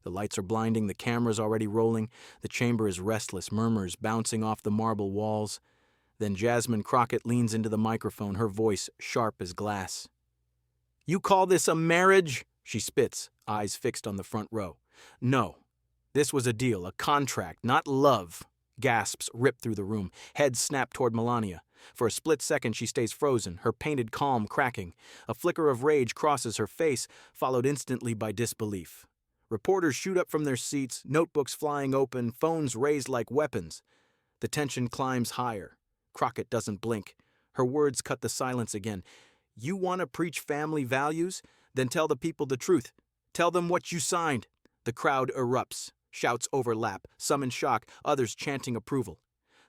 The lights are blinding, the camera's already rolling. The chamber is restless, murmurs bouncing off the marble walls. Then Jasmine Crockett leans into the microphone, her voice sharp as glass. "You call this a marriage?" She spits, eyes fixed on the front row. "No. This was a deal, a contract, not love." Gasps rip through the room. Heads snap toward Melania. For a split second, she stays frozen, her painted calm cracking. A flicker of rage crosses her face, followed instantly by disbelief. Reporters shoot up from their seats, notebooks flying open, phones raised like weapons. The tension climbs higher. Crockett doesn't blink. Her words cut the silence again. "You want to preach family values? Then tell the people the truth. Tell them what you signed." The crowd erupts. Shouts overlap, some in shock, others chanting approval.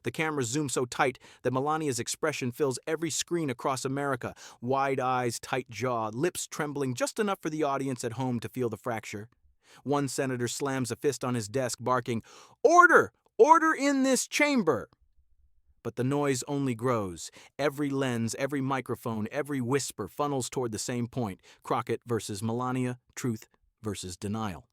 The cameras zoom so tight that Melania's expression fills every screen across America. Wide eyes, tight jaw, lips trembling just enough for the audience at home to feel the fracture. One senator slams a fist on his desk, barking, "Order! Order in this chamber!" But the noise only grows. Every lens, every microphone, every whisper funnels toward the same point: Crockett versus Melania, truth versus denial.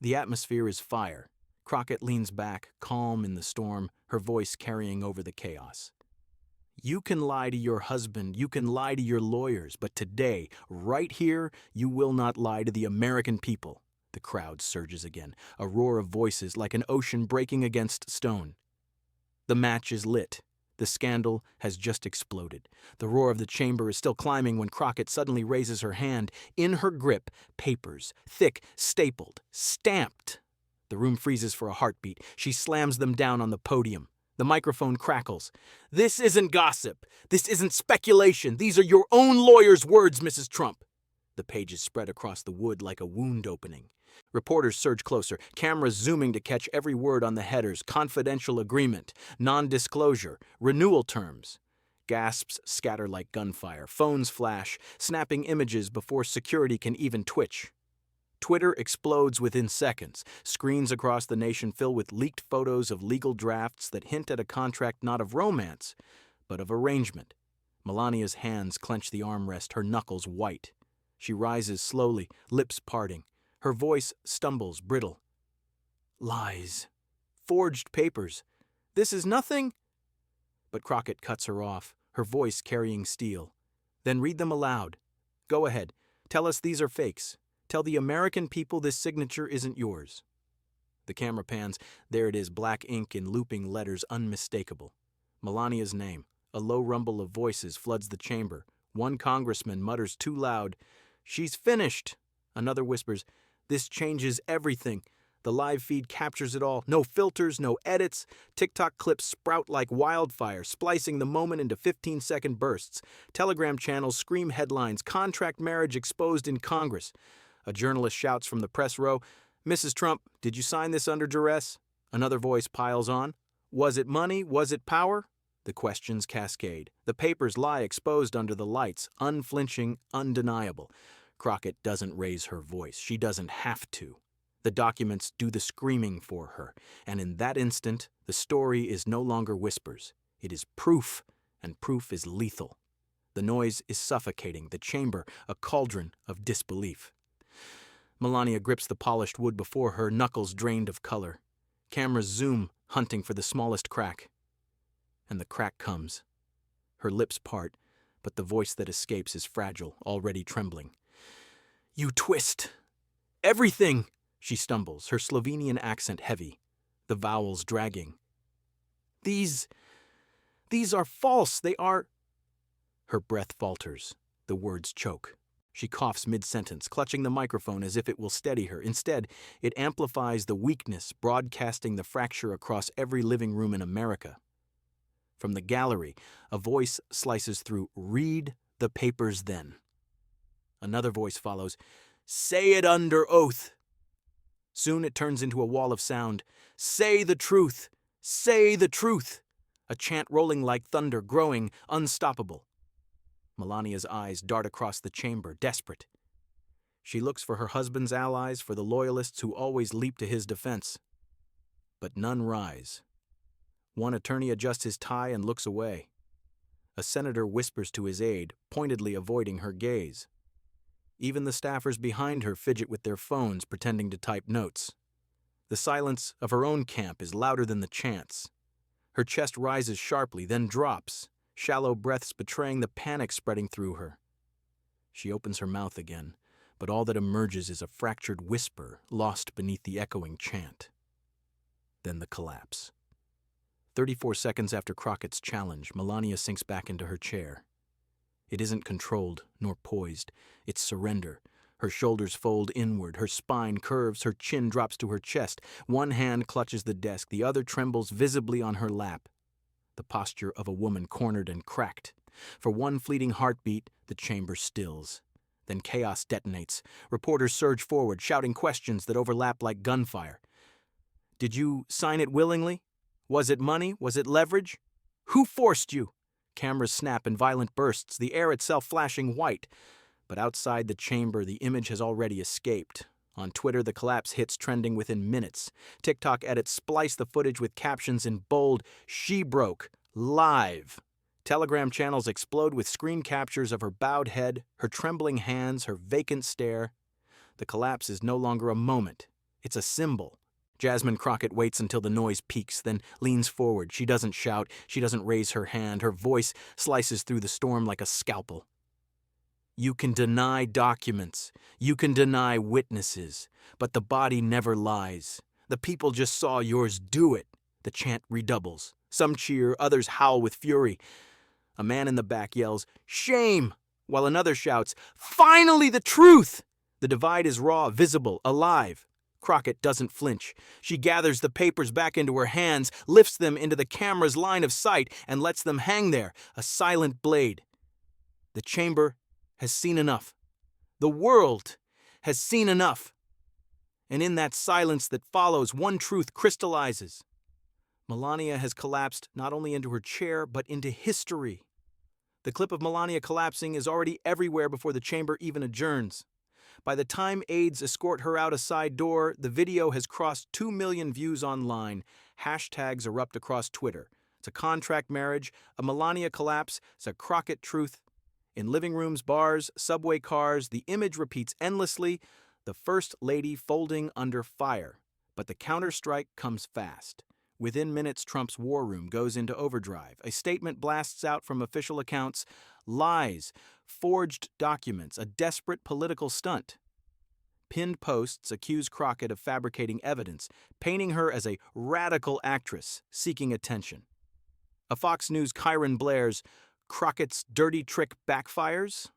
The atmosphere is fire. Crockett leans back, calm in the storm, her voice carrying over the chaos. "You can lie to your husband, you can lie to your lawyers, but today, right here, you will not lie to the American people." The crowd surges again, a roar of voices like an ocean breaking against stone. The match is lit. The scandal has just exploded. The roar of the chamber is still climbing when Crockett suddenly raises her hand. In her grip, papers, thick, stapled, stamped. The room freezes for a heartbeat. She slams them down on the podium. The microphone crackles. "This isn't gossip. This isn't speculation. These are your own lawyer's words, Mrs. Trump." The pages spread across the wood like a wound opening. Reporters surge closer, cameras zooming to catch every word on the headers: confidential agreement, non-disclosure, renewal terms. Gasps scatter like gunfire, phones flash, snapping images before security can even twitch. Twitter explodes within seconds. Screens across the nation fill with leaked photos of legal drafts that hint at a contract not of romance, but of arrangement. Melania's hands clench the armrest, her knuckles white. She rises slowly, lips parting. Her voice stumbles, brittle. "Lies. Forged papers. This is nothing." But Crockett cuts her off, her voice carrying steel. "Then read them aloud. Go ahead. Tell us these are fakes. Tell the American people this signature isn't yours." The camera pans. There it is, black ink in looping letters, unmistakable. Melania's name. A low rumble of voices floods the chamber. One congressman mutters too loud, "She's finished." Another whispers, "This changes everything." The live feed captures it all. No filters, no edits. TikTok clips sprout like wildfire, splicing the moment into 15-second bursts. Telegram channels scream headlines: "Contract marriage exposed in Congress." A journalist shouts from the press row, "Mrs. Trump, did you sign this under duress?" Another voice piles on, "Was it money? Was it power?" The questions cascade. The papers lie exposed under the lights, unflinching, undeniable. Crockett doesn't raise her voice. She doesn't have to. The documents do the screaming for her, and in that instant, the story is no longer whispers. It is proof, and proof is lethal. The noise is suffocating, the chamber a cauldron of disbelief. Melania grips the polished wood before her, knuckles drained of color. Cameras zoom, hunting for the smallest crack. And the crack comes. Her lips part, but the voice that escapes is fragile, already trembling. "You twist. Everything," she stumbles, her Slovenian accent heavy, the vowels dragging. These are false. They are..." Her breath falters. The words choke. She coughs mid-sentence, clutching the microphone as if it will steady her. Instead, it amplifies the weakness, broadcasting the fracture across every living room in America. From the gallery, a voice slices through, "Read the papers then." Another voice follows, "Say it under oath." Soon it turns into a wall of sound. "Say the truth! Say the truth!" A chant rolling like thunder, growing, unstoppable. Melania's eyes dart across the chamber, desperate. She looks for her husband's allies, for the loyalists who always leap to his defense. But none rise. One attorney adjusts his tie and looks away. A senator whispers to his aide, pointedly avoiding her gaze. Even the staffers behind her fidget with their phones, pretending to type notes. The silence of her own camp is louder than the chants. Her chest rises sharply, then drops, shallow breaths betraying the panic spreading through her. She opens her mouth again, but all that emerges is a fractured whisper lost beneath the echoing chant. Then the collapse. 34 seconds after Crockett's challenge, Melania sinks back into her chair. It isn't controlled nor poised. It's surrender. Her shoulders fold inward, her spine curves, her chin drops to her chest. One hand clutches the desk, the other trembles visibly on her lap. The posture of a woman cornered and cracked. For one fleeting heartbeat, the chamber stills. Then chaos detonates. Reporters surge forward, shouting questions that overlap like gunfire. Did you sign it willingly? Was it money? Was it leverage? Who forced you? Cameras snap in violent bursts, the air itself flashing white. But outside the chamber, the image has already escaped. On Twitter, the collapse hits trending within minutes. TikTok edits splice the footage with captions in bold, "She broke, live." Telegram channels explode with screen captures of her bowed head, her trembling hands, her vacant stare. The collapse is no longer a moment. It's a symbol. Jasmine Crockett waits until the noise peaks, then leans forward. She doesn't shout. She doesn't raise her hand. Her voice slices through the storm like a scalpel. You can deny documents. You can deny witnesses. But the body never lies. The people just saw yours do it. The chant redoubles. Some cheer, others howl with fury. A man in the back yells, "Shame!" while another shouts, "Finally the truth!" The divide is raw, visible, alive. Crockett doesn't flinch. She gathers the papers back into her hands, lifts them into the camera's line of sight, and lets them hang there, a silent blade. The chamber has seen enough. The world has seen enough. And in that silence that follows, one truth crystallizes. Melania has collapsed not only into her chair, but into history. The clip of Melania collapsing is already everywhere before the chamber even adjourns. By the time aides escort her out a side door, the video has crossed 2 million views online. Hashtags erupt across Twitter. It's a contract marriage, a Melania collapse, it's a Crockett truth. In living rooms, bars, subway cars, the image repeats endlessly, the First Lady folding under fire. But the counterstrike comes fast. Within minutes, Trump's war room goes into overdrive. A statement blasts out from official accounts. Lies, forged documents, a desperate political stunt. Pinned posts accuse Crockett of fabricating evidence, painting her as a radical actress seeking attention. A Fox News Chiron blares, "Crockett's dirty trick backfires?"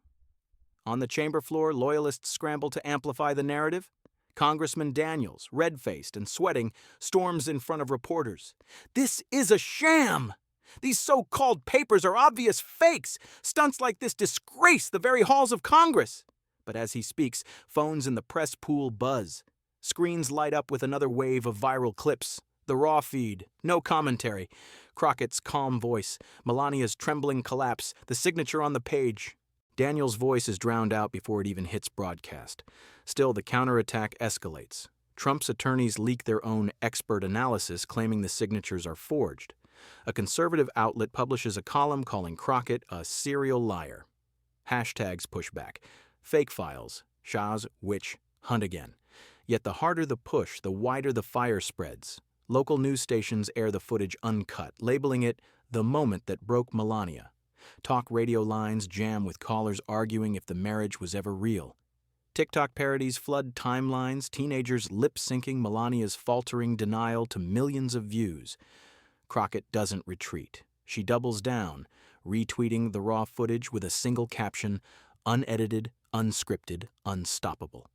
On the chamber floor, loyalists scramble to amplify the narrative. Congressman Daniels, red-faced and sweating, storms in front of reporters. "This is a sham! These so-called papers are obvious fakes! Stunts like this disgrace the very halls of Congress!" But as he speaks, phones in the press pool buzz. Screens light up with another wave of viral clips. The raw feed, no commentary. Crockett's calm voice, Melania's trembling collapse, the signature on the page. Daniel's voice is drowned out before it even hits broadcast. Still, the counterattack escalates. Trump's attorneys leak their own expert analysis claiming the signatures are forged. A conservative outlet publishes a column calling Crockett a serial liar. Hashtags push back. Fake files. Shah's witch hunt again. Yet the harder the push, the wider the fire spreads. Local news stations air the footage uncut, labeling it the moment that broke Melania. Talk radio lines jam with callers arguing if the marriage was ever real. TikTok parodies flood timelines, teenagers lip-syncing Melania's faltering denial to millions of views. Crockett doesn't retreat. She doubles down, retweeting the raw footage with a single caption, unedited, unscripted, unstoppable.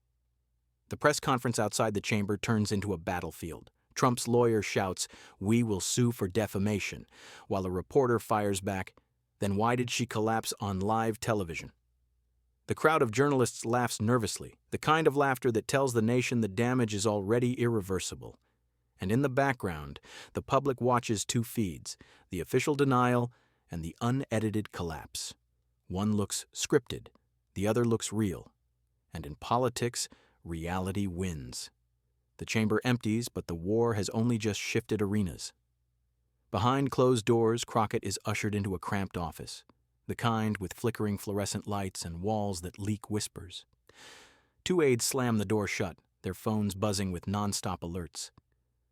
The press conference outside the chamber turns into a battlefield. Trump's lawyer shouts, "We will sue for defamation," while a reporter fires back, "Then why did she collapse on live television?" The crowd of journalists laughs nervously, the kind of laughter that tells the nation the damage is already irreversible. And in the background, the public watches two feeds, the official denial and the unedited collapse. One looks scripted, the other looks real. And in politics, reality wins. The chamber empties, but the war has only just shifted arenas. Behind closed doors, Crockett is ushered into a cramped office, the kind with flickering fluorescent lights and walls that leak whispers. Two aides slam the door shut, their phones buzzing with non-stop alerts.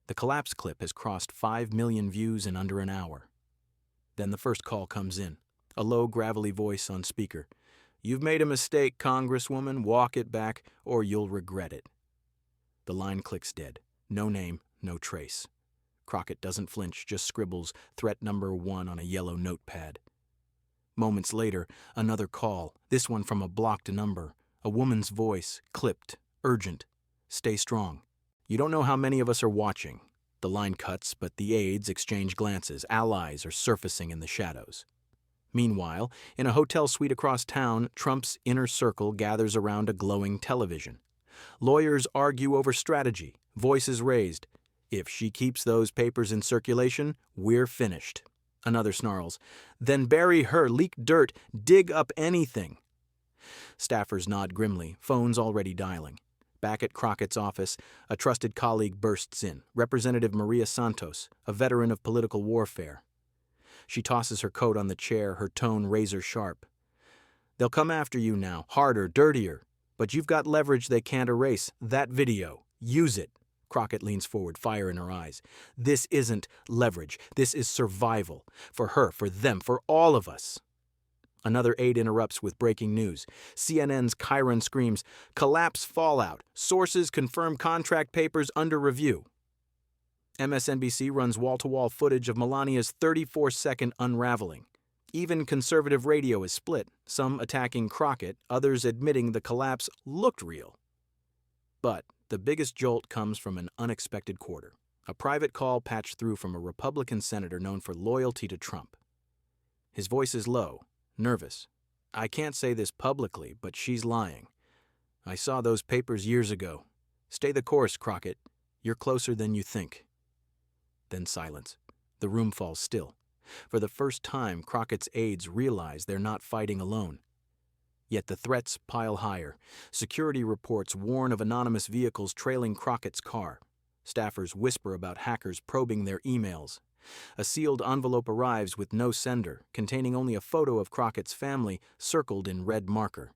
The collapse clip has crossed 5 million views in under an hour. Then the first call comes in, a low, gravelly voice on speaker. "You've made a mistake, Congresswoman. Walk it back, or you'll regret it." The line clicks dead. No name, no trace. Crockett doesn't flinch, just scribbles threat number 1 on a yellow notepad. Moments later, another call, this one from a blocked number. A woman's voice, clipped, urgent. "Stay strong. You don't know how many of us are watching." The line cuts, but the aides exchange glances. Allies are surfacing in the shadows. Meanwhile, in a hotel suite across town, Trump's inner circle gathers around a glowing television. Lawyers argue over strategy, voices raised. "If she keeps those papers in circulation, we're finished." Another snarls, "Then bury her, leak dirt, dig up anything." Staffers nod grimly, phones already dialing. Back at Crockett's office, a trusted colleague bursts in, Representative Maria Santos, a veteran of political warfare. She tosses her coat on the chair, her tone razor sharp. "They'll come after you now, harder, dirtier. But you've got leverage they can't erase. That video. Use it." Crockett leans forward, fire in her eyes. "This isn't leverage. This is survival. For her, for them, for all of us." Another aide interrupts with breaking news. CNN's Chiron screams, "Collapse fallout. Sources confirm contract papers under review." MSNBC runs wall-to-wall footage of Melania's 34-second unraveling. Even conservative radio is split, some attacking Crockett, others admitting the collapse looked real. But the biggest jolt comes from an unexpected quarter. A private call patched through from a Republican senator known for loyalty to Trump. His voice is low, nervous. "I can't say this publicly, but she's lying. I saw those papers years ago. Stay the course, Crockett. You're closer than you think." Then silence. The room falls still. For the first time, Crockett's aides realize they're not fighting alone. Yet the threats pile higher. Security reports warn of anonymous vehicles trailing Crockett's car. Staffers whisper about hackers probing their emails. A sealed envelope arrives with no sender, containing only a photo of Crockett's family circled in red marker.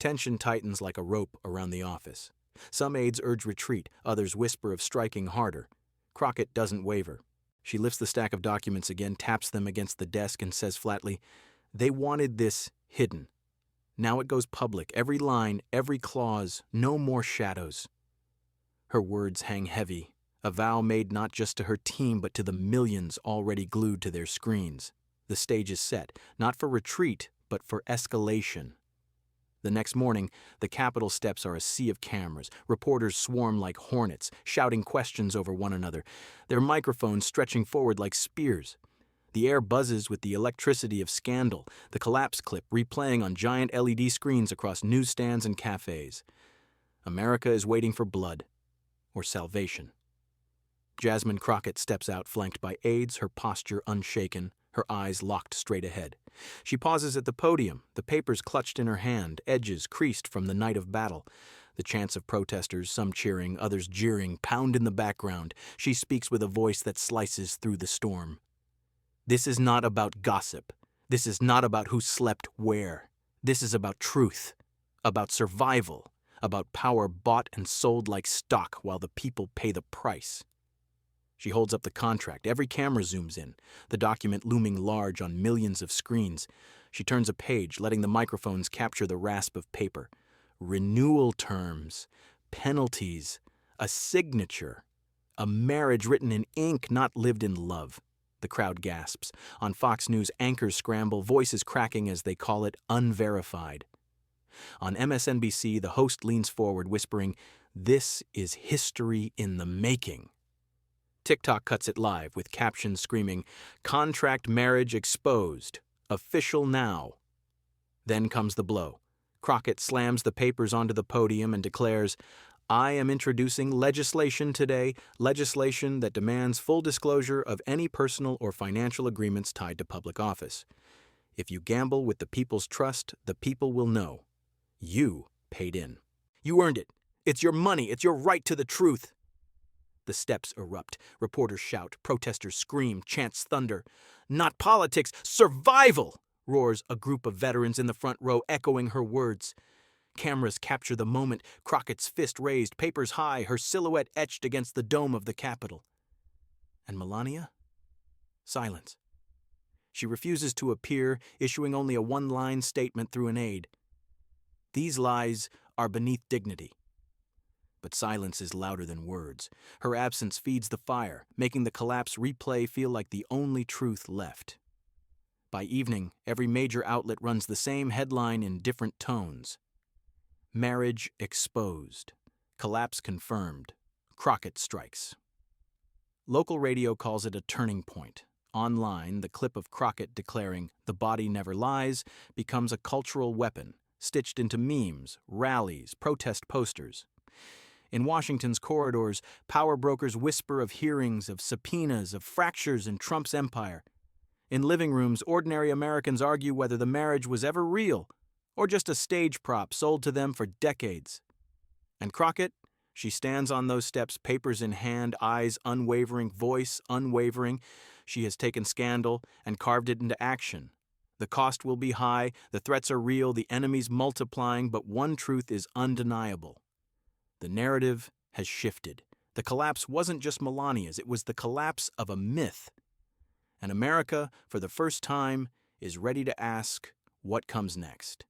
Tension tightens like a rope around the office. Some aides urge retreat, others whisper of striking harder. Crockett doesn't waver. She lifts the stack of documents again, taps them against the desk, and says flatly, "They wanted this hidden. Now it goes public, every line, every clause, no more shadows." Her words hang heavy, a vow made not just to her team but to the millions already glued to their screens. The stage is set, not for retreat, but for escalation. The next morning, the Capitol steps are a sea of cameras. Reporters swarm like hornets, shouting questions over one another, their microphones stretching forward like spears. The air buzzes with the electricity of scandal, the collapse clip replaying on giant LED screens across newsstands and cafes. America is waiting for blood or salvation. Jasmine Crockett steps out, flanked by aides, her posture unshaken, her eyes locked straight ahead. She pauses at the podium, the papers clutched in her hand, edges creased from the night of battle. The chants of protesters, some cheering, others jeering, pound in the background. She speaks with a voice that slices through the storm. "This is not about gossip. This is not about who slept where. This is about truth, about survival, about power bought and sold like stock while the people pay the price." She holds up the contract. Every camera zooms in, the document looming large on millions of screens. She turns a page, letting the microphones capture the rasp of paper. Renewal terms, penalties, a signature, a marriage written in ink, not lived in love. The crowd gasps. On Fox News, anchors scramble, voices cracking as they call it unverified. On MSNBC, the host leans forward, whispering, "This is history in the making." TikTok cuts it live with captions screaming, "Contract marriage exposed. Official now." Then comes the blow. Crockett slams the papers onto the podium and declares, "I am introducing legislation today, legislation that demands full disclosure of any personal or financial agreements tied to public office. If you gamble with the people's trust, the people will know. You paid in. You earned it. It's your money. It's your right to the truth." The steps erupt. Reporters shout. Protesters scream. Chants thunder. "Not politics. Survival!" roars a group of veterans in the front row, echoing her words. Cameras capture the moment, Crockett's fist raised, papers high, her silhouette etched against the dome of the Capitol. And Melania? Silence. She refuses to appear, issuing only a one-line statement through an aide. These lies are beneath dignity. But silence is louder than words. Her absence feeds the fire, making the collapse replay feel like the only truth left. By evening, every major outlet runs the same headline in different tones. Marriage exposed. Collapse confirmed. Crockett strikes. Local radio calls it a turning point. Online, the clip of Crockett declaring, "The body never lies," becomes a cultural weapon, stitched into memes, rallies, protest posters. In Washington's corridors, power brokers whisper of hearings, of subpoenas, of fractures in Trump's empire. In living rooms, ordinary Americans argue whether the marriage was ever real, or just a stage prop sold to them for decades. And Crockett? She stands on those steps, papers in hand, eyes unwavering, voice unwavering. She has taken scandal and carved it into action. The cost will be high, the threats are real, the enemies multiplying, but one truth is undeniable. The narrative has shifted. The collapse wasn't just Melania's, it was the collapse of a myth. And America, for the first time, is ready to ask what comes next.